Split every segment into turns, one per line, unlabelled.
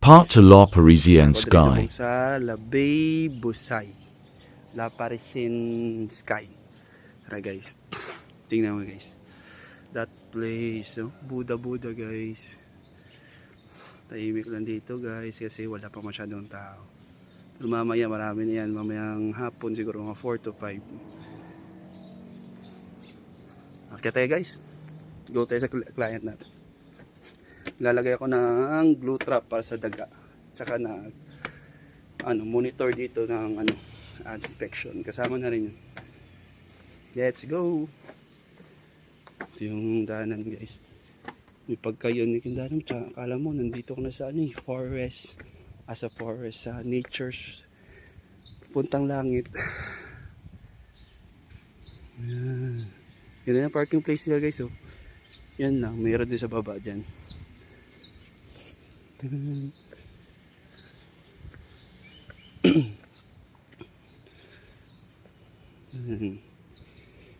Part to La Parisienne Sky.
Sa La Bay Busay. La Parisienne Sky. Tara guys. Tingnan mo guys. That place. Oh. Buda-buda guys. Tahimik lang dito guys kasi wala pa masyadong tao. Pero mamaya marami na yan. Mamayang hapon siguro mga 4 to 5. Okay tayo guys. Go tayo sa client natin. Lalagay ako ng glue trap para sa daga. Tsaka na monitor dito ng inspection. Kasama na rin yun. Let's go. Ito yung daanan guys. May pagkayon yung daanan. Tsaka akala mo nandito ko na sa forest. As a forest sa nature's puntang langit. Yan. Yan na yung parking place nila guys. Oh. Yan lang. Mayroon din sa baba dyan.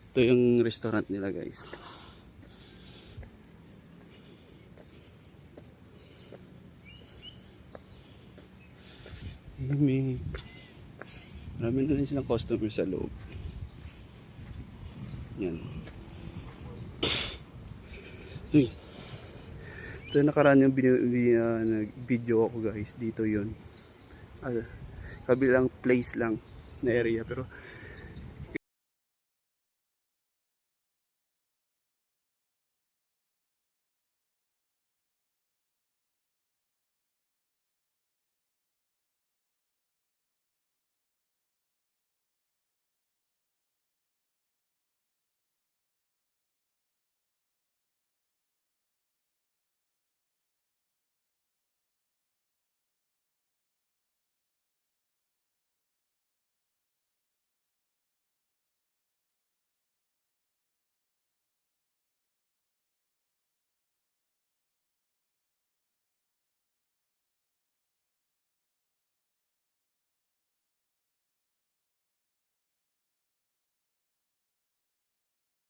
Ito yung restaurant nila guys. Marami na rin silang customer sa loob. Yan. Uy. Ito nakaraan yung nag-video ako guys. Dito yun. Kabilang place lang na area. Pero